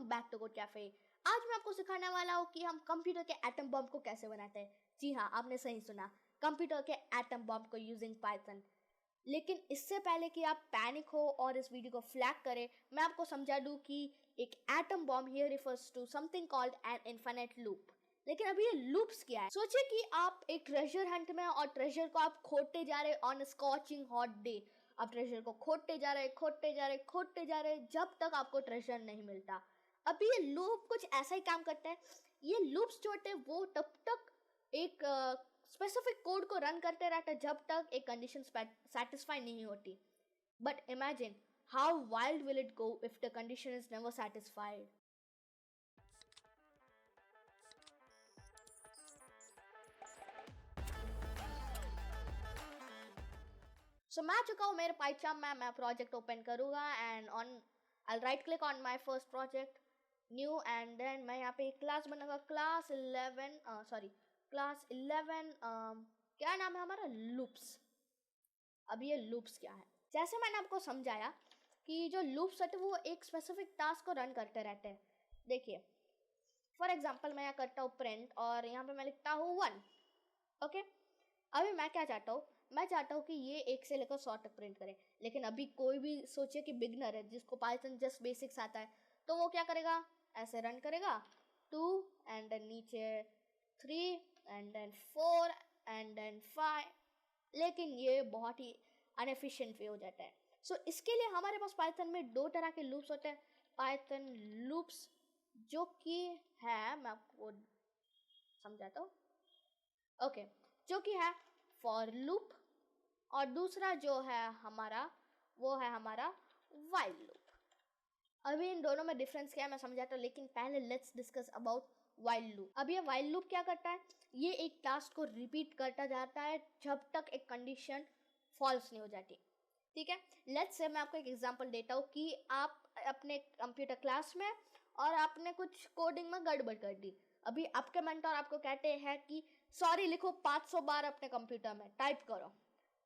Back to code cafe. आज मैं आपको सिखाने वाला हूँ कि हम कंप्यूटर के एटम बॉम्ब को कैसे बनाते हैं। जी हाँ, आपने सही सुना, कंप्यूटर के एटम बॉम्ब को यूजिंग पाइथन। लेकिन इससे पहले कि आप पैनिक हो और इस वीडियो को फ्लैग करें, मैं आपको समझा दूँ कि एक atom bomb here refers to something called an infinite loop. लेकिन अभी ये लूप्स क्या है? सोचिए कि आप एक ट्रेजर हंट में और ट्रेजर को आप खोदते जा रहे ऑन स्कॉचिंग हॉट डे। आप ट्रेजर को खोदते जा रहे जब तक आपको ट्रेजर नहीं मिलता। अभी ये लूप कुछ ऐसा ही काम करता है। ये लूप्स जो होते हैं वो तब तक एक स्पेसिफिक कोड को रन करते रहते हैं जब तक एक कंडीशन सेटिस्फाई नहीं होती। But imagine how wild will it go if the condition is never satisfied. So मैं आ चुका हूँ मेरे पाइथन में। मैं प्रोजेक्ट ओपन करूँगा and on I right click on my first project new and then मैं यहाँ पे एक क्लास बनाऊंगा क्लास 11 क्या नाम है हमारा? लूप्स। अब ये लूप्स क्या है? जैसे मैंने आपको समझाया कि जो लूप्स होते हैं वो एक स्पेसिफिक टास्क को रन करते रहते हैं। देखिए फॉर एग्जांपल मैं यहाँ करता हूँ प्रिंट और यहाँ पे मैं लिखता हूँ 1। ओके, अभी मैं क्या चाहता हूँ? मैं चाहता हूँ कि ये 1 से लेकर 100 तक प्रिंट करे। लेकिन अभी कोई भी सोचे कि बिगनर है जिसको पाइथन जस्ट बेसिक्स आता है, तो वो क्या करेगा? ऐसे रन करेगा 2 एंड देन नीचे 3 एंड देन 4 एंड देन 5। लेकिन ये बहुत ही अनएफिशिएंट वे हो जाता है। सो इसके लिए हमारे पास पाइथन में 2 तरह के लूप्स होते हैं। पाइथन लूप्स जो कि है, मैं आपको समझाता हूँ। ओके, जो कि है फॉर लूप और दूसरा जो है हमारा वो है हमारा वाइल लूप। अभी इन दोनों में डिफरेंस क्या है मैं समझाता हूँ, लेकिन पहले let's discuss about while loop. अब ये वाइल लूप क्या करता है? ये एक टास्क को रिपीट करता जाता है जब तक एक कंडीशन फॉल्स नहीं हो जाती। ठीक है, लेट्स से मैं आपको एक एग्जांपल देता हूँ कि आप अपने कंप्यूटर क्लास में और आपने कुछ कोडिंग में गड़बड़ कर दी। अभी आपके मेंटर आपको कहते हैं कि सॉरी लिखो 500 बार अपने कंप्यूटर में टाइप करो,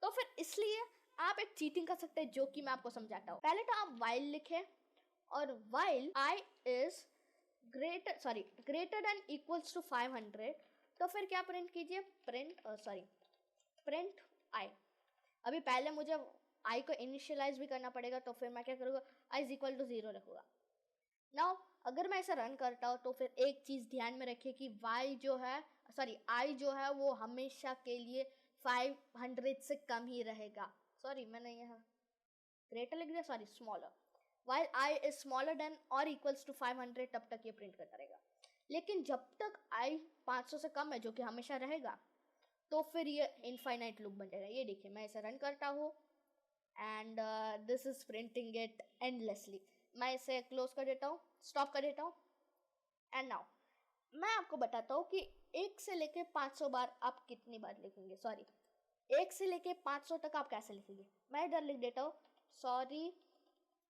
तो फिर इसलिए आप एक चीटिंग कर सकते हैं जो कि मैं आपको समझाता हूँ। पहले तो आप वाइल लिखें और while i is greater than equals to 500, तो फिर क्या प्रिंट कीजिए? Print i। अभी पहले मुझे i को इनिशियलाइज भी करना पड़ेगा, तो फिर मैं क्या करूँगा? i इज इक्वल टू 0 रखूँगा। नाउ अगर मैं ऐसा रन करता हूँ तो फिर एक चीज़ ध्यान में रखिए कि i जो है वो हमेशा के लिए 500 से कम ही रहेगा। मैंने यहाँ ग्रेटर लिख दिया, smaller. While i is smaller than or equals to 500, तब तक ये प्रिंट करता रहेगा। लेकिन जब तक i 500 से कम है, जो कि हमेशा रहेगा, तो फिर ये इनफाइनाइट लूप बन जाएगा। ये देखिए मैं इसे रन करता हूँ and this is printing it endlessly. मैं इसे क्लोज कर देता हूँ, स्टॉप कर देता हूँ एंड नाउ मैं आपको बताता हूँ कि 1 से लेके 500 बार आप कितनी बार लिखेंगे। 1 से लेके 500 तक आप कैसे लिखेंगे? मैं इधर लिख देता हूँ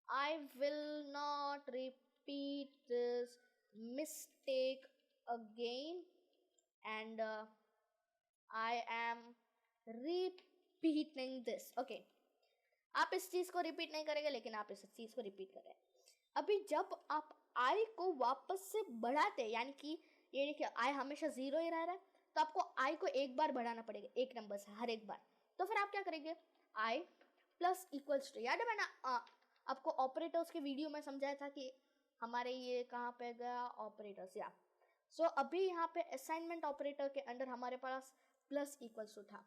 I will not repeat this mistake again and I am repeating this. Okay, आप इस चीज़ को रिपीट नहीं करेंगे, लेकिन आप इस चीज़ को रिपीट करें। अभी जब आप i को वापस से बढ़ाते हैं, यानी कि ये देखिए i हमेशा 0 ही रह रहा है, तो आपको i को एक बार बढ़ाना पड़ेगा, एक नंबर से हर एक बार। तो फिर आप क्या करेंगे? i प्लस इक्वल्स टू, याद है मैंने आपको ऑपरेटर्स के वीडियो में समझाया था कि हमारे ये कहाँ पे गया? ऑपरेटर्स। या अभी यहाँ पे असाइनमेंट ऑपरेटर के अंदर हमारे पास प्लस इक्वल्स टू था।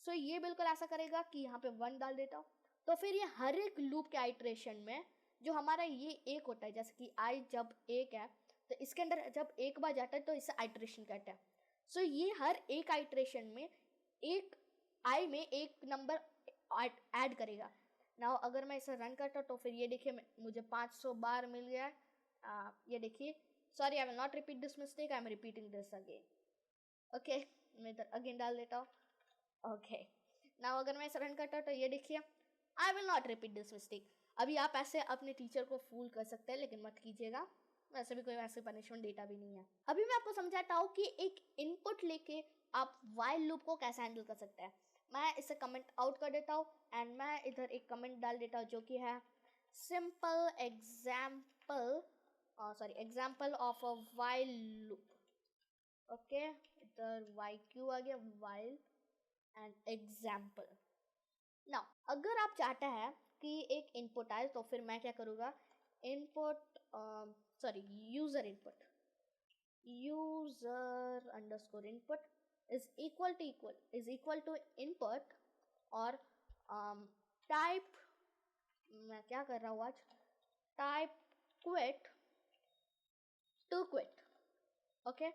ये बिल्कुल ऐसा करेगा कि यहाँ पे 1 डाल देता हूँ, तो फिर ये हर एक लूप के आइट्रेशन में जो हमारा ये 1 होता है, जैसे कि i जब 1 है तो इसके अंदर जब 1 बार जाता है तो इसे आइट्रेशन कहते हैं। ये हर एक आइट्रेशन में एक i में एक नंबर ऐड करेगा। नाउ अगर मैं इसे रन करता हूँ तो फिर ये देखिए मुझे 500 बार मिल गया। ये देखिए, आई will not repeat this mistake, I am repeating this again. Okay, मैं इधर अगेन डाल देता हूँ। ओके, नाउ अगर मैं इसे रन करता हूँ तो ये देखिए आई will not repeat this mistake. अभी आप ऐसे अपने टीचर को फूल कर सकते हैं, लेकिन मत कीजिएगा, वैसे भी कोई वैसे पनिशमेंट डेटा भी नहीं है। अभी मैं आपको समझाता हूँ कि एक इनपुट लेके आप वाइल लूप को कैसे हैंडल कर सकते हैं। मैं इसे कमेंट आउट कर देता हूँ एंड मैं इधर एक कमेंट डाल देता हूँ जो कि है simple example example of a while loop. Okay, इधर वाई क्यू आ गया, वाइल एंड एग्जाम्पल. नाउ अगर आप चाहते हैं कि एक इनपुट आए तो फिर मैं क्या करूँगा, input user input, user underscore input is equal to input और टाइप, मैं क्या कर रहा हूँ आज, type quit to quit. Okay,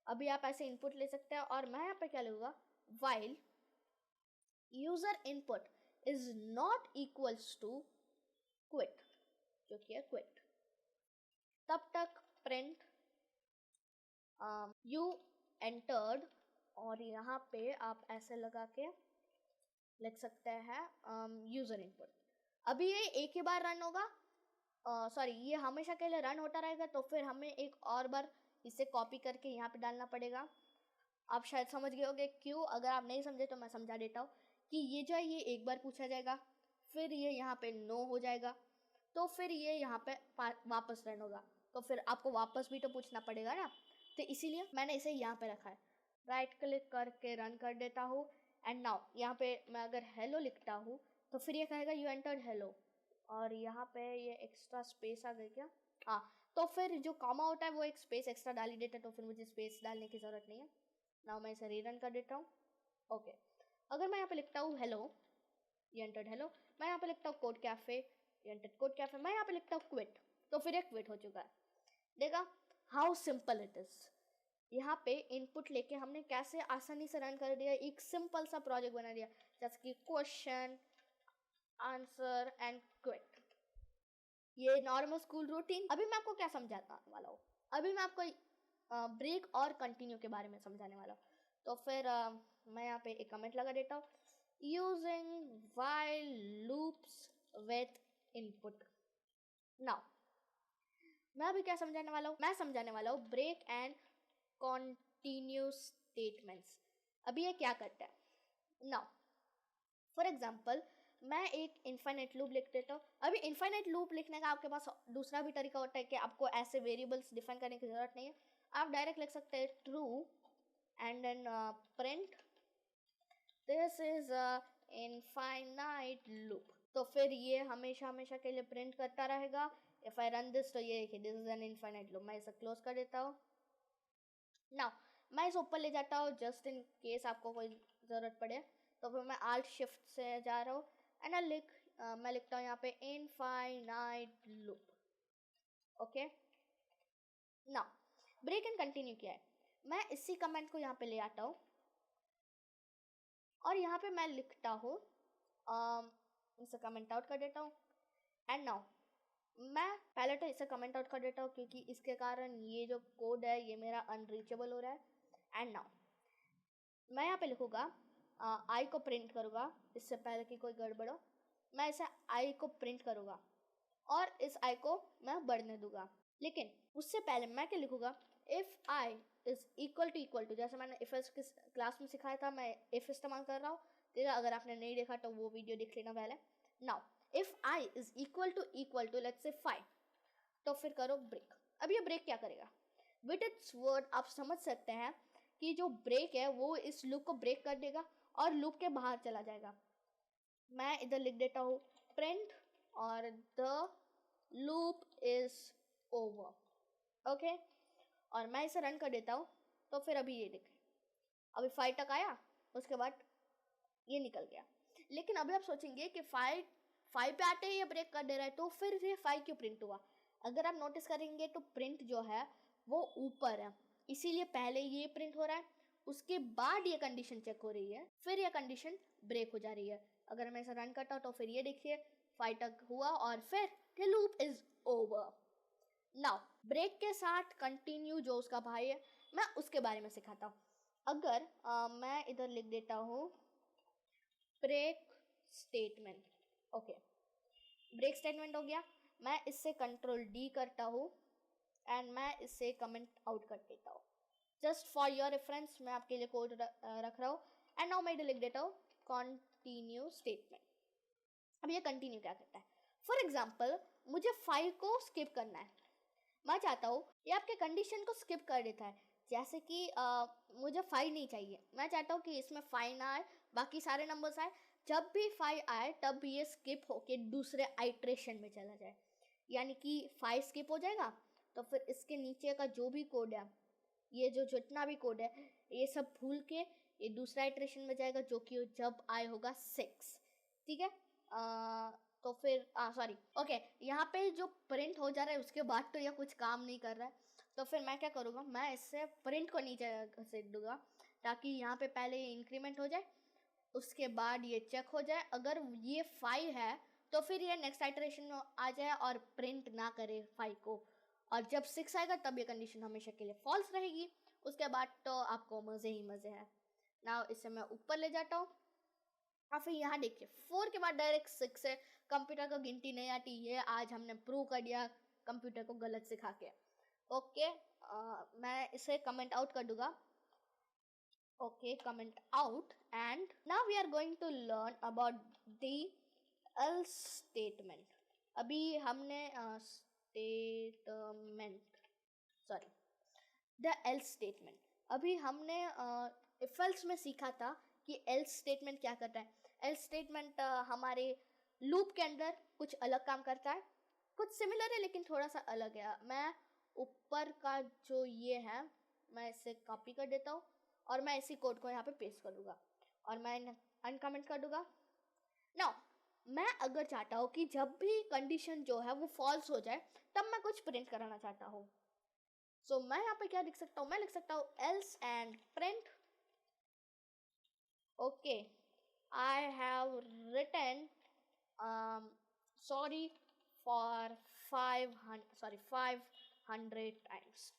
अभी आप ऐसे इनपुट ले सकते हैं और मैं यहाँ पे क्या लूँगा, while user input is not equals to quit, जो कि है क्विट, तब तक प्रिंट यू एंटर्ड, और यहाँ पे आप ऐसे लगा के लिख सकते हैं यूजर इनपुट. अभी ये एक ही बार रन होगा, ये हमेशा के लिए रन होता रहेगा, तो फिर हमें एक और बार इसे कॉपी करके यहाँ पे डालना पड़ेगा. आप शायद समझ गए होंगे क्यों. अगर आप नहीं समझे तो मैं समझा देता हूँ कि ये जो है ये एक बार पूछा जाएगा, फिर ये यहाँ पे नो हो जाएगा, तो फिर ये यहाँ पे वापस रन होगा, तो फिर आपको वापस भी तो पूछना पड़ेगा ना, तो इसीलिए मैंने इसे यहाँ पे रखा है. राइट क्लिक करके रन कर देता हूँ एंड नाउ यहाँ पे मैं अगर हेलो लिखता हूँ तो फिर ये कहेगा यू एंटर्ड हेलो, और यहाँ पे ये एक्स्ट्रा स्पेस आ गई क्या, हाँ, तो फिर जो कॉमा होता है वो एक स्पेस एक्स्ट्रा डाल ही देता है, तो फिर मुझे स्पेस डालने की ज़रूरत नहीं है. नाउ मैं इसे रीरन कर देता हूँ. ओके, अगर मैं यहाँ पे लिखता हूँ हेलो, यू एंटर्ड हेलो, मैं यहाँ पे लिखता हूँ code cafe, you entered code cafe, मैं यहाँ पे लिखता हूँ क्विट, तो फिर ये क्विट हो चुका है. देखा हाउ सिंपल इट इज. यहाँ पे इनपुट लेके हमने कैसे आसानी से रन कर दिया, एक सिंपल सा प्रोजेक्ट बना दिया, जैसे कि क्वेश्चन आंसर एंड क्विट. ये नॉर्मल स्कूल रूटीन. अभी मैं आपको क्या समझाने वाला हूँ, अभी मैं आपको ब्रेक और कंटिन्यू के बारे में समझाने वाला हूँ. तो फिर मैं यहाँ पे एक कमेंट लगा देता हूँ, using while loops with input. Now मैं अभी क्या समझाने वाला हूँ, मैं समझाने वाला हूँ ब्रेक एंड कंटिन्यू स्टेटमेंट्स. अभी ये क्या करता है. नाउ फॉर एग्जाम्पल मैं एक इन्फाइनाइट लूप लिख देता हूँ. अभी इन्फाइनाइट लूप लिखने का आपके पास दूसरा भी तरीका होता है कि आपको ऐसे वेरिएबल्स डिफाइन करने की जरूरत नहीं है. आप डायरेक्ट लिख सकते हैं true and then print this is infinite loop, तो फिर ये हमेशा हमेशा के लिए प्रिंट करता रहेगा. इफ आई रन दिस तो ये देखिए this is an infinite loop. मैं इसे क्लोज कर देता हूँ. नाउ मैं इसे ऊपर ले जाता हूँ जस्ट इन केस आपको कोई ज़रूरत पड़े, तो फिर मैं आल्ट शिफ्ट से जा रहा हूँ एंड मैं लिखता हूँ यहाँ पे infinite loop. Okay, now break and continue किया है, मैं इसी कमेंट को यहाँ पे ले आता हूँ और यहाँ पे मैं लिखता हूँ इसे कमेंट आउट कर देता हूँ. एंड नाउ मैं पहले तो इसे कमेंट आउट कर देता हूँ क्योंकि इसके कारण ये जो कोड है ये मेरा अनरीचेबल हो रहा है. एंड नाउ मैं यहाँ पे लिखूँगा आई को प्रिंट करूँगा, इससे पहले कि कोई गड़बड़ हो, मैं इसे आई को प्रिंट करूँगा और इस आई को मैं बढ़ने दूंगा. लेकिन उससे पहले मैं क्या लिखूँगा, if I is equal to, जैसे मैंने इफ क्लास में सिखाया था, मैं इफ इस्तेमाल कर रहा हूँ. ठीक है, अगर आपने नहीं देखा तो वो वीडियो देख लेना पहले. Now if I is equal to let's say 5, तो फिर करो ब्रेक. अब ये ब्रेक क्या करेगा, विद इट्स वर्ड आप समझ सकते हैं कि जो ब्रेक है वो इस लूप को ब्रेक कर देगा और लूप के बाहर चला जाएगा. मैं इधर लिख देता हूँ प्रिंट और the loop is over. Okay, और मैं इसे रन कर देता हूँ, तो फिर अभी ये देखें, अभी 5 तक आया, उसके बाद ये निकल गया. लेकिन अभी आप सोचेंगे कि 5 पे आते ही ये ब्रेक कर दे रहा है, तो फिर ये 5 क्यों प्रिंट हुआ. अगर आप नोटिस करेंगे तो प्रिंट जो है वो ऊपर है, इसीलिए पहले ये प्रिंट हो रहा है, उसके बाद ये कंडीशन चेक हो रही है, फिर ये कंडीशन ब्रेक हो जा रही है. अगर मैं इसे रन करता हूँ तो फिर ये देखिए 5 तक हुआ और फिर the loop is over. Now break के साथ कंटिन्यू जो उसका भाई है, मैं उसके बारे में सिखाता हूँ. अगर मैं इधर लिख देता हूँ break statement. Okay, break statement हो गया. मैं इससे कंट्रोल डी करता हूँ एंड मैं इससे कमेंट आउट कर देता हूँ. जस्ट फॉर योर रेफरेंस मैं आपके लिए कोड रख रहा हूँ. एंड नाउ मैं इधर लिख देता हूँ कंटिन्यू स्टेटमेंट. अब ये कंटिन्यू क्या करता है, फॉर एग्जाम्पल मुझे 5 को स्किप करना है, मैं चाहता हूँ ये आपके कंडीशन को स्किप कर देता है। जैसे कि मुझे 5 नहीं चाहिए, मैं चाहता हूँ कि इसमें 5 ना आए, बाकी सारे नंबर्स आए। जब भी 5 आए तब ये स्किप होके दूसरे आइट्रेशन में चला जाए, यानी कि 5 स्किप हो जाएगा तो फिर इसके नीचे का जो भी कोड है, ये जो जितना भी कोड है, ये सब भूल के ये दूसरा आइट्रेशन में जाएगा, जो कि जब आए होगा 6। ठीक है, तो फिर सॉरी, ओके, यहाँ पे जो प्रिंट हो जा रहा है उसके बाद तो यह कुछ काम नहीं कर रहा है, तो फिर मैं क्या करूँगा, मैं इससे प्रिंट को नीचे घसीट दूंगा ताकि यहाँ पे पहले ये इंक्रीमेंट हो जाए, उसके बाद ये चेक हो जाए। अगर ये 5 है तो फिर ये नेक्स्ट आइटरेशन में आ जाए और प्रिंट ना करे 5 को, और जब 6 आएगा तब ये कंडीशन हमेशा के लिए फॉल्स रहेगी। उसके बाद तो आपको मज़े ही मज़े हैं। ना इसे मैं ऊपर ले जाता हूँ और फिर यहाँ देखिए 4 के बाद डायरेक्ट 6 है। कंप्यूटर को गिनती नहीं आती, ये आज हमने प्रूव कर दिया कंप्यूटर को गलत सिखा के। ओके, मैं इसे कमेंट आउट कर दूंगा। Okay, comment out, and now we are going to learn about the else statement. अभी हमने द एल्स स्टेटमेंट, अभी हमने इफ एल्स में सीखा था कि एल्स स्टेटमेंट क्या करता है। एल्स स्टेटमेंट हमारे लूप के अंदर कुछ अलग काम करता है, कुछ सिमिलर है लेकिन थोड़ा सा अलग है। मैं ऊपर का जो ये है, मैं इसे कॉपी कर देता हूँ और मैं इसी कोड को यहाँ पे पेस्ट कर दूंगा और मैं अनकमेंट कर दूंगा। नाउ मैं अगर चाहता हूँ कि जब भी कंडीशन जो है वो फॉल्स हो जाए तब मैं कुछ प्रिंट कराना चाहता हूँ, सो मैं यहाँ पे क्या लिख सकता हूँ, मैं लिख सकता हूँ else and print. Okay, I have written sorry for 500 times।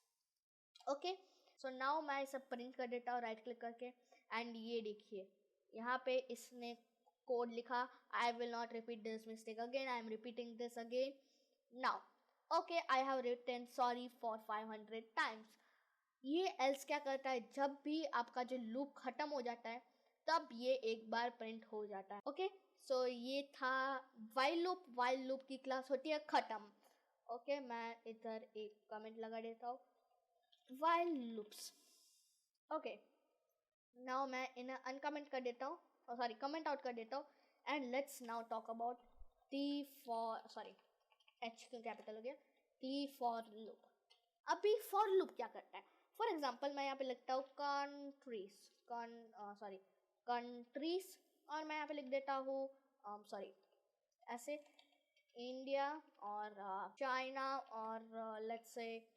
Okay, so now मैं इसे प्रिंट कर देता हूँ राइट क्लिक करके, एंड ये देखिए यहाँ पे इसने कोड लिखा, I will not repeat this mistake again, I am repeating this again now. Okay, I have written sorry for 500 times. ये एल्स क्या करता है, जब भी आपका जो लूप खत्म हो जाता है तब ये एक बार प्रिंट हो जाता है। ओके, सो ये था वाइल लूप। वाइल लूप की क्लास होती है खत्म। ओके, मैं इधर एक कमेंट लगा देता हूँ, वाइल लूप्स। ओके, नाउ मैं इन्हें अनकमेंट कर देता हूँ, सॉरी कमेंट आउट कर देता हूँ, and let's now talk about H क्यों कैपिटल हो गया, टी फॉर लूप। अभी फॉर लूप क्या करता है, फॉर एग्जाम्पल मैं यहाँ पे लिखता हूँ कंट्रीज, और मैं यहाँ पे लिख देता हूँ ऐसे इंडिया और चाइना और लेट्स से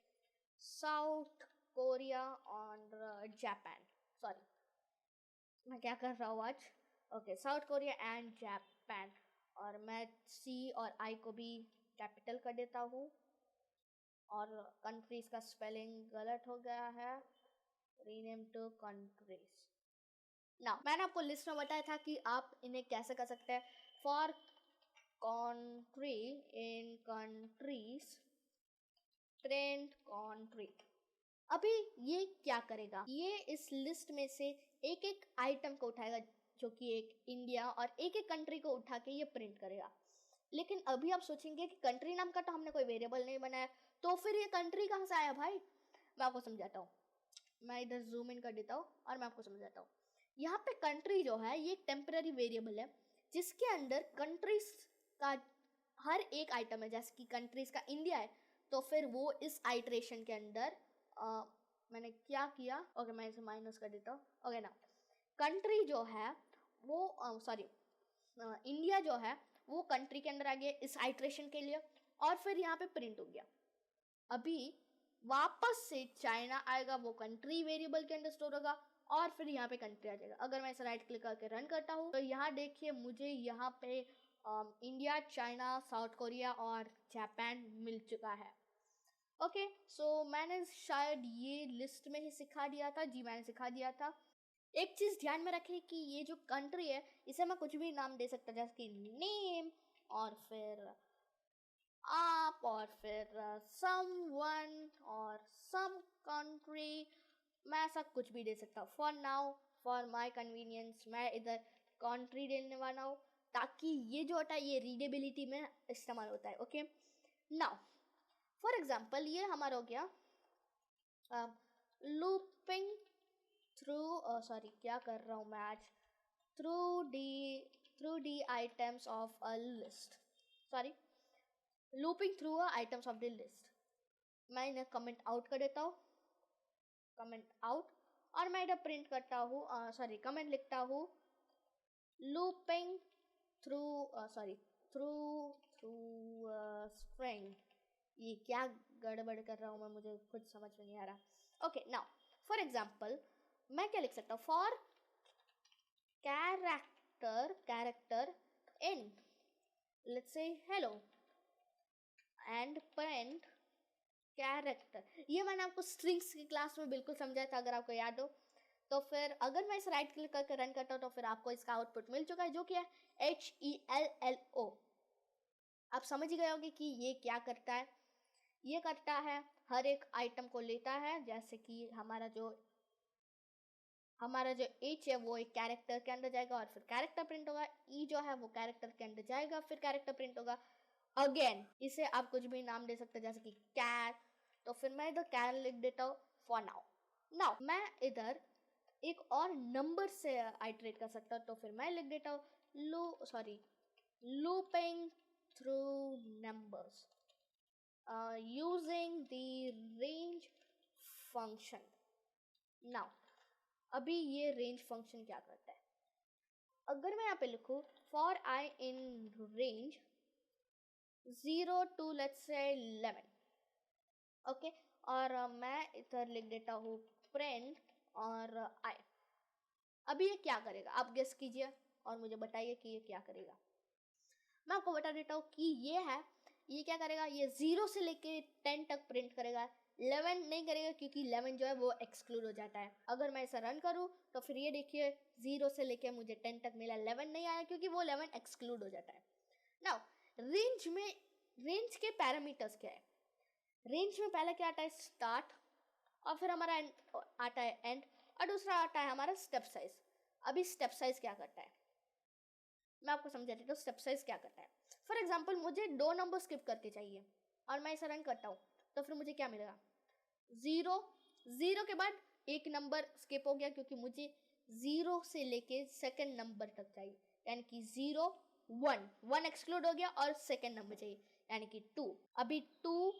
साउथ कोरिया और जापान। सॉरी, मैं क्या कर रहा हूँ आज। Okay, south Korea and Japan, और मैं सी और आई को भी कैपिटल कर देता हूँ, और कंट्रीज का स्पेलिंग गलत हो गया है, रीनेम टू कंट्रीज। नाउ मैंने आपको लिस्ट में बताया था कि आप इन्हें कैसे कर सकते हैं। For country in countries print country. अभी ये क्या करेगा, ये इस लिस्ट में से एक एक आइटम को उठाएगा जो कि एक इंडिया, और एक एक कंट्री को उठा के ये प्रिंट करेगा। लेकिन अभी आप सोचेंगे कि कंट्री नाम का तो हमने कोई वेरिएबल नहीं बनाया, तो फिर ये कंट्री कहाँ से आया भाई। मैं आपको समझाता हूँ, मैं इधर जूम इन कर देता हूँ और मैं आपको समझाता हूँ। यहाँ पे कंट्री जो है ये एक टेम्पररी वेरिएबल है जिसके अंदर कंट्रीज का हर एक आइटम है। जैसे कि कंट्रीज का इंडिया है, तो फिर वो इस आइट्रेशन के अंदर मैंने क्या किया, ओके मैं इसे माइनस कर देता हूँ। ओके ना, कंट्री जो है वो इंडिया जो है वो कंट्री के अंदर आ गया इस आइट्रेशन के लिए, और फिर यहाँ पे प्रिंट हो गया। अभी वापस से चाइना आएगा, वो कंट्री वेरिएबल के अंदर स्टोर होगा, और फिर यहाँ पे कंट्री आ जाएगा। अगर मैं इसे राइट क्लिक करके रन करता हूँ तो यहाँ देखिए मुझे यहाँ पे इंडिया, चाइना, साउथ कोरिया और जापान मिल चुका है। ओके, सो मैंने शायद ये लिस्ट में ही सिखा दिया था। जी मैंने सिखा दिया था। एक चीज़ ध्यान में रखें कि ये जो कंट्री है इसे मैं कुछ भी नाम दे सकता, जैसे कि नेम, और फिर आप, और फिर समवन और सम कंट्री, मैं ऐसा कुछ भी दे सकता हूँ। For now, for my convenience, मैं इधर कंट्री देने वाला हूँ ताकि ये जो होता है ये रीडेबिलिटी में इस्तेमाल होता है। ओके, नाउ फॉर एग्जाम्पल ये हमारा हो गया लूपिंग थ्रू, सॉरी क्या कर रहा हूँ मैं आज, through the items of a list, sorry looping through items of the list. मैं इन्हें कमेंट आउट कर देता हूँ, कमेंट आउट, और मैं इधर प्रिंट करता हूँ, सॉरी कमेंट लिखता हूँ लूपिंग थ्रू स्ट्रिंग। ये क्या गड़बड़ कर रहा हूँ मैं, मुझे खुद समझ में नहीं आ रहा। ओके नाउ फॉर एग्जाम्पल मैं क्या लिख सकता हूँ, for character in let's say hello and print character. ये मैंने आपको स्ट्रिंग्स की क्लास में बिल्कुल समझाया था, अगर आपको याद हो। तो फिर अगर मैं इस राइट क्लिक करके रन करता हूँ तो फिर आपको इसका आउटपुट मिल चुका है, जो कि है HELLO। आप समझ गए होंगे कि ये क्या करता है। ये करता है हर एक आइटम को लेता है, जैसे कि हमारा जो H है वो एक कैरेक्टर के अंदर जाएगा और फिर कैरेक्टर प्रिंट होगा, E जो है वो कैरेक्टर के अंदर जाएगा फिर कैरेक्टर प्रिंट होगा। अगेन इसे आप कुछ भी नाम दे सकते हैं, जैसे कि कैर, तो फिर मैं इधर कैर लिख देता हूँ फॉर नाउ मैं इधर एक और नंबर से आइटरेट कर सकता हूँ, तो फिर मैं लिख देता हूँ looping through numbers using the range function. Now अभी ये रेंज फंक्शन क्या करता है, अगर मैं यहाँ पे लिखूँ for I in range 0 to let's say 11, okay, और मैं इधर लिख देता हूँ प्रिंट और आई। अभी ये क्या करेगा आप गेस कीजिए और मुझे बताइए कि ये क्या करेगा। मैं आपको बता देता हूँ कि ये क्या करेगा, ये 0 से लेके 10 तक प्रिंट करेगा, 11 नहीं करेगा क्योंकि 11 जो है वो एक्सक्लूड हो जाता है। अगर मैं इसे रन करूँ तो फिर ये देखिए 0 से लेके मुझे 10 तक मिला, 11 नहीं आया क्योंकि वो 11 एक्सक्लूड हो जाता है। नाउ रेंज के पैरामीटर्स क्या है, रेंज में पहले क्या आता है स्टार्ट, और फिर हमारा आता है एंड, और दूसरा आता है हमारा स्टेप साइज। अभी स्टेप साइज क्या करता है मैं आपको समझा देता हूँ। स्टेप साइज क्या करता है, फॉर एग्जाम्पल मुझे 2 नंबर स्किप करके चाहिए और मैं इसे रन करता हूँ, तो फिर मुझे क्या मिलेगा 0 के बाद एक नंबर स्किप हो गया क्योंकि मुझे 0 से लेके सेकंड नंबर तक चाहिए, यानी कि 0 1 एक्सक्लूड हो गया और सेकंड नंबर चाहिए यानी कि 2। अभी 2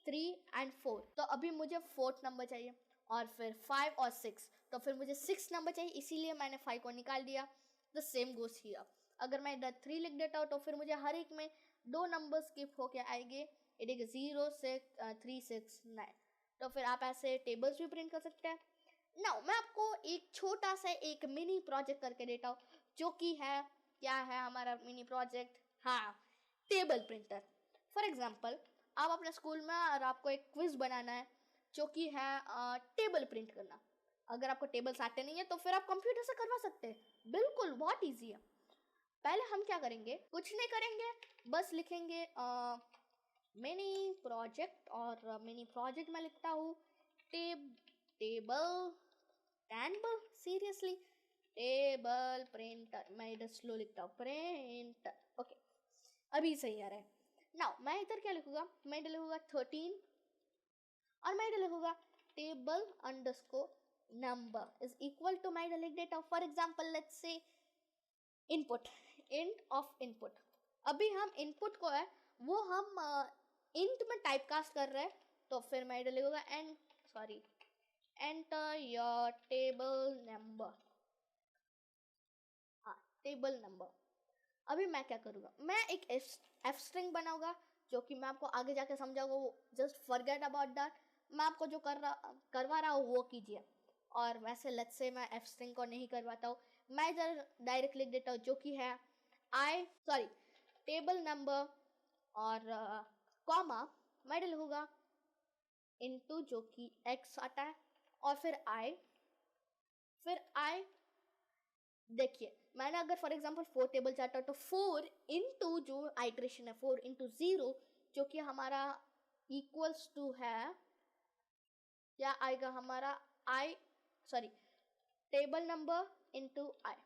3 एंड 4, तो अभी मुझे 4th नंबर चाहिए, और फिर 5 और 6, तो फिर मुझे 6 नंबर चाहिए, इसीलिए मैंने 5 को निकाल दिया। द सेम गोस हियर, अगर मैं इधर 3 लिख देता हूँ तो फिर मुझे हर एक में 2 नंबर स्किप होके आएंगे, 0 6 3 6 9, तो फिर आप ऐसे टेबल्स भी प्रिंट कर सकते हैं। नाउ मैं आपको एक छोटा सा एक मिनी प्रोजेक्ट करके देता हूँ, जो कि है क्या है हमारा मिनी प्रोजेक्ट, हाँ टेबल प्रिंटर। फॉर एग्जाम्पल आप अपने स्कूल में और आपको एक क्विज बनाना है जो कि है टेबल प्रिंट करना। अगर आपको टेबल्स आते नहीं है तो फिर आप कंप्यूटर से करवा सकते हैं, बिल्कुल बहुत ईजी है। पहले हम क्या करेंगे, कुछ नहीं करेंगे, बस लिखेंगे मिनी प्रोजेक्ट, और मिनी प्रोजेक्ट में लिखता हूँ टेबल सीरियसली टेबल प्रिंटर, मैं इधर स्लो लिखता हूँ प्रिंटर, ओके अभी सही आ रहा है। नाउ मैं इधर क्या लिखूंगा, मैं इधर लिखूंगा 13 और मैं इधर लिखूंगा table underscore number is equal to, मैं इधर लिख देता हूँ for example let's say input, int of input. अभी हम इनपुट को है वो हम इंट में टाइप कास्ट कर रहे हैं, तो फिर मैं इधर लिखूंगा एंटर योर टेबल नंबर, हाँ टेबल नंबर। अभी मैं क्या करूँगा, मैं एक एफ स्ट्रिंग बनाऊंगा जो कि मैं आपको आगे जाके समझाऊंगा, वो जस्ट फॉरगेट अबाउट दैट, मैं आपको जो करवा रहा हूँ वो कीजिए। और वैसे लेट्स से मैं एफ स्ट्रिंग को नहीं करवाता हूँ, मैं इधर डायरेक्ट लिख देता हूँ जो कि है टेबल नंबर और कॉमा, मैं लिखूंगा इनटू जो कि x आता है, और फिर I देखिए मैंने अगर फॉर एग्जांपल 4 टेबल चाहता हूँ तो 4 इंटू जो आइट्रेशन है 4 इंटू 0 जो कि हमारा इक्वल्स टू है क्या आएगा हमारा टेबल नंबर इंटू आई।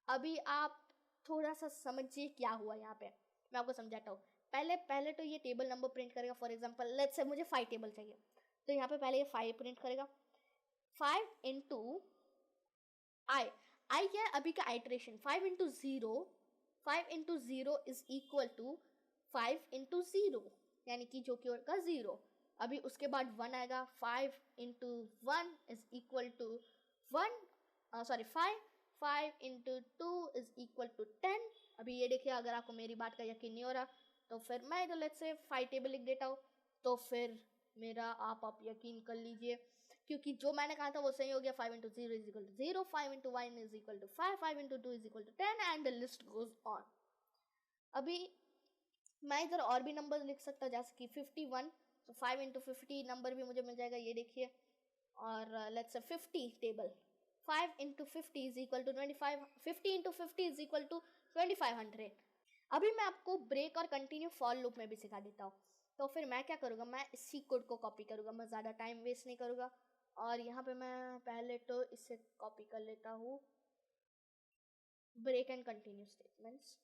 अभी आप थोड़ा सा समझिए क्या हुआ यहाँ पे, मैं आपको समझाता हूँ। पहले पहले तो ये टेबल नंबर प्रिंट करेगा. फॉर एग्जाम्पल लेट्स से मुझे 5 टेबल चाहिए, तो यहाँ पे पहले ये 5 प्रिंट करेगा. 5 इंटू आई क्या है अभी का iteration. 5 into 0, 5 into 0 is equal to 5 into 0, यानी कि जो कि होगा 0. अभी उसके बाद 1 आएगा. 5 into 1 is equal to 5 into 2 is equal to 10. अभी ये देखिए, अगर आपको मेरी बात का यकीन नहीं हो रहा तो फिर मैं इधर लेट्स से 5 टेबल लिख देता हूँ, तो फिर मेरा आप यकीन कर लीजिए, क्योंकि जो मैंने कहा था वो सही हो गया. 5 into 0 is equal to 0, 5 into 1 is equal to 5, 5 into 2 is equal to 10 and the list goes on. अभी मैं इधर और भी नंबर लिख सकता हूँ, जैसे कि 51, तो 5 इंटू 50 नंबर भी मुझे मिल जाएगा, ये देखिए. और let's say 50 table, 5 into 50 is equal to 25, 50 into 50 is equal to 2500. अभी मैं आपको ब्रेक और कंटिन्यू फॉर लूप में भी सिखा देता हूँ. तो फिर मैं क्या करूँगा, मैं इसी कोड को कॉपी करूँगा, मैं ज़्यादा टाइम वेस्ट नहीं करूँगा. और यहाँ पे मैं पहले तो इसे कॉपी कर लेता हूँ, ब्रेक एंड कंटिन्यू स्टेटमेंट्स.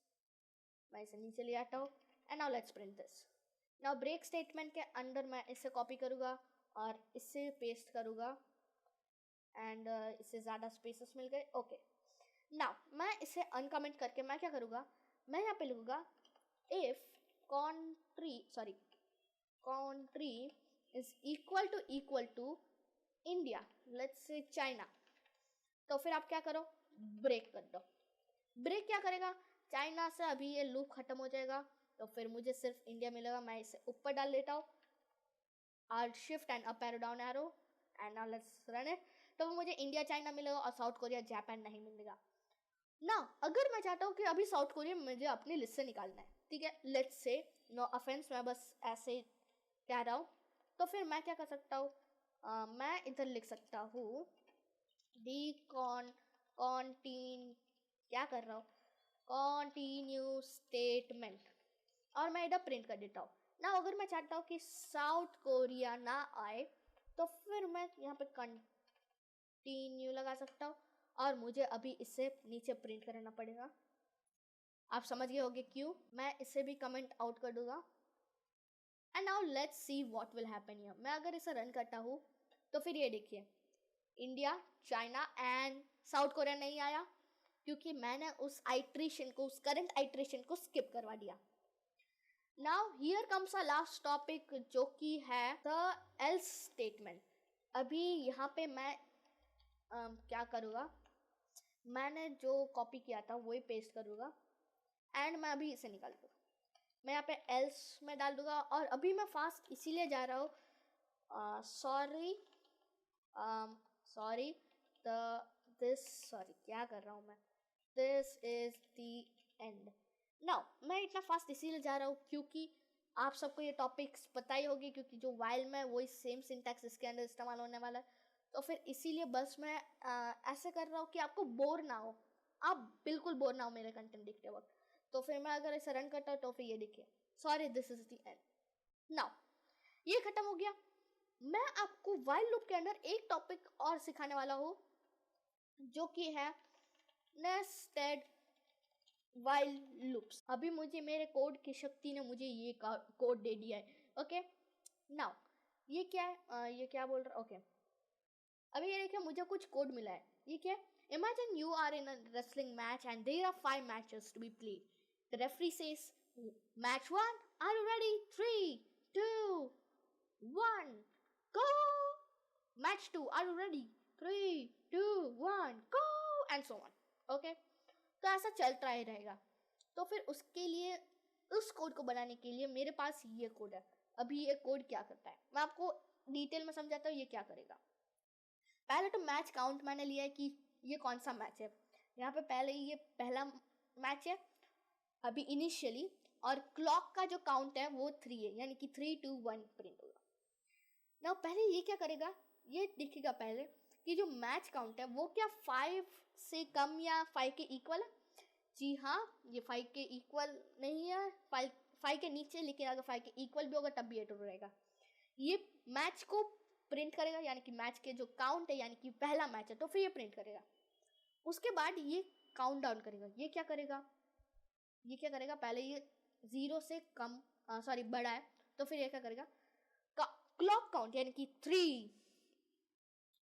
मैं इसे नीचे ले आता हूँ and now let's print this. Now break statement के अंदर मैं इसे कॉपी करूँगा और इसे पेस्ट करूँगा एंड इससे ज़्यादा स्पेसेस मिल गए. ओके, नाउ मैं इसे अनकमेंट करके मैं क्या करूँगा, मैं यहाँ पे लिखूँगा if country is equal to India, let's say China. तो फिर आप क्या करो, ब्रेक कर दो. ब्रेक क्या करेगा, चाइना से अभी ये लूप खत्म हो जाएगा, तो फिर मुझे सिर्फ इंडिया मिलेगा. मैं इसे ऊपर डाल लेता हूँ, Alt Shift and up arrow down arrow and now let's run it. तो मुझे इंडिया चाइना मिलेगा और साउथ कोरिया जापान नहीं मिलेगा ना. अगर मैं चाहता हूँ कि अभी साउथ कोरिया मुझे अपनी लिस्ट से निकालना है, ठीक है, लेट्स से नो ऑफेंस, मैं बस ऐसे कह रहा हूँ, तो फिर मैं क्या कर सकता हूँ, मैं इधर लिख सकता हूँ क्या कर रहा हूँ, कंटिन्यू स्टेटमेंट, और मैं इधर प्रिंट कर देता हूँ ना. अगर मैं चाहता हूँ कि साउथ कोरिया ना आए, तो फिर मैं यहाँ पे कंटिन्यू लगा सकता हूँ और मुझे अभी इसे नीचे प्रिंट करना पड़ेगा. आप समझ गए होंगे क्यों. मैं इसे भी कमेंट आउट कर दूंगा and now let's see what will happen here. मैं अगर इसे रन करता हूँ तो फिर ये देखिए, India China and south Korea नहीं आया, क्योंकि मैंने उस करंट आइट्रेशन को स्किप करवा दिया. Now here comes a last topic, जो कि है द एल्स स्टेटमेंट. अभी यहाँ पे मैं क्या करूँगा, मैंने जो कॉपी किया था वही पेस्ट करूँगा एंड मैं अभी इसे निकाल दूँगा. मैं यहाँ पे एल्स में डाल दूँगा. और अभी मैं फास्ट इसीलिए जा रहा हूँ, क्या कर रहा हूँ मैं, this is the end. Now मैं इतना फास्ट इसीलिए जा रहा हूँ क्योंकि आप सबको ये टॉपिक्स पता ही होगी, क्योंकि जो वाइल में वही सेम सिंटैक्स इसके अंदर इस्तेमाल होने वाला है. तो फिर इसीलिए बस मैं ऐसे कर रहा हूँ कि आपको बोर ना हो, आप बिल्कुल बोर ना हो मेरे कंटेंट देखते वक्त. तो फिर मैं अगर इसे रन करता हूँ तो फिर ये देखिए, sorry this is the end. Now ये खत्म हो गया. मैं आपको वाइल लूप के अंदर एक टॉपिक और सिखाने वाला हूँ, जो कि है नेस्टेड वाइल लूप्स. अभी मुझे मेरे कोड की शक्ति ने मुझे ये कोड दे दिया है. ओके, नाउ ये क्या है, ये क्या बोल रहा है. ओके, अभी ये देखिए मुझे कुछ कोड मिला है. ये क्या है, imagine you are in a wrestling match and there are 5 matches to be played. The referee says, match 1, are you ready? 3, 2, 1, go. Match 2, are you ready? 3, 2, 1, go, and so on. Okay, तो ऐसा चलता ही रहेगा. तो फिर उसके लिए, उस code को बनाने के लिए मेरे पास ये कोड है. अभी ये कोड क्या करता है मैं आपको डिटेल में समझाता हूँ. ये क्या करेगा, पहले तो मैच काउंट मैंने लिया है कि ये कौन सा मैच है. यहाँ पे पहले ये पहला मैच है अभी इनिशियली, और क्लॉक का जो काउंट है वो 3 है, यानी कि 3, 2, 1 प्रिंट होगा. ना पहले ये क्या करेगा, ये दिखेगा पहले कि जो मैच काउंट है वो क्या 5 से कम या 5 के इक्वल है. जी हाँ, ये 5 के इक्वल नहीं है, 5 के नीचे, लेकिन अगर 5 के इक्वल भी होगा तब भी ये ट्रू रहेगा. ये मैच को प्रिंट करेगा, यानी कि मैच के जो काउंट है, यानी कि पहला मैच है, तो फिर ये प्रिंट करेगा. उसके बाद ये काउंट डाउन करेगा. ये क्या करेगा, पहले ये 0 से कम सॉरी बड़ा है, तो फिर ये क्या करेगा, क्लॉक काउंट यानी कि 3,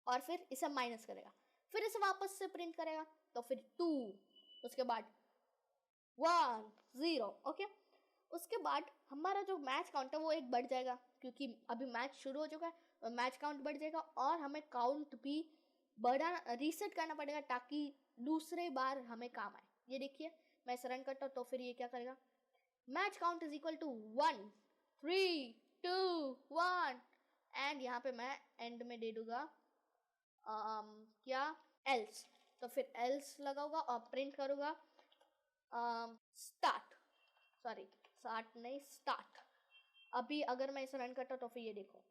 और फिर इसे माइनस करेगा, फिर इसे वापस से प्रिंट करेगा, तो फिर 2, उसके बाद 1 0। ओके, उसके बाद हमारा जो मैच काउंट है वो एक बढ़ जाएगा, क्योंकि अभी मैच शुरू हो चुका है, तो मैच काउंट बढ़ जाएगा, और हमें काउंट भी रीसेट करना पड़ेगा ताकि दूसरे बार हमें काम आए। ये देखिए मैं इसे रन करता हूँ, तो फिर ये क्या करेगा, match count is equal to 1 3 2 1, and यहाँ पे मैं एंड में दे दूंगा क्या, एल्स, तो फिर एल्स लगाऊंगा और प्रिंट करूंगा स्टार्ट, सॉरी स्टार्ट नहीं, स्टार्ट। अभी अगर मैं इसे रन करता हूँ तो फिर ये देखो,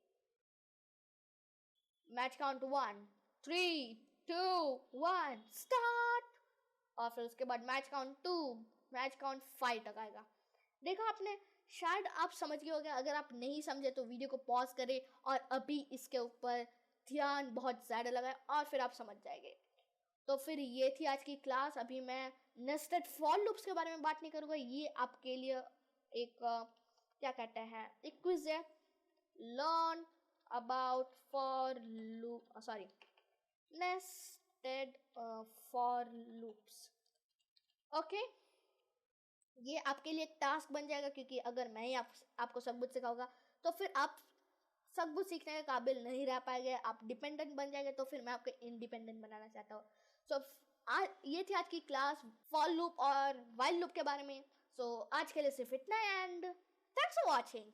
मैच काउंट 1 3 2 1 स्टार्ट, और फिर उसके बाद मैच काउंट 2, मैच काउंट 5 तक आएगा। देखा आपने, शायद आप समझ गए होंगे, अगर आप नहीं समझे तो वीडियो को पॉज करें और अभी इसके ऊपर ध्यान बहुत ज़्यादा लगाएं और फिर आप समझ जाएंगे। तो फिर ये थी आज की क्लास। अभी मैं नेस्टेड फॉर लूप्स के बारे में बात नहीं करूँगा, ये आपके लिए एक क्या कहते हैं, एक क्विज है, learn about for loop, sorry nested for loops. Okay, ये आपके लिए एक टास्क बन जाएगा, क्योंकि अगर मैं ही आपको सब कुछ सिखाऊंगा तो फिर आप सब कुछ सीखने के काबिल नहीं रह पाएंगे, आप डिपेंडेंट बन जाएंगे, तो फिर मैं आपको इंडिपेंडेंट बनाना चाहता हूँ। सो ये थी आज की क्लास फॉर लूप और वाइल लूप के बारे में। सो आज के लिए सिर्फ इतना, एंड थैंक्स फॉर वॉचिंग।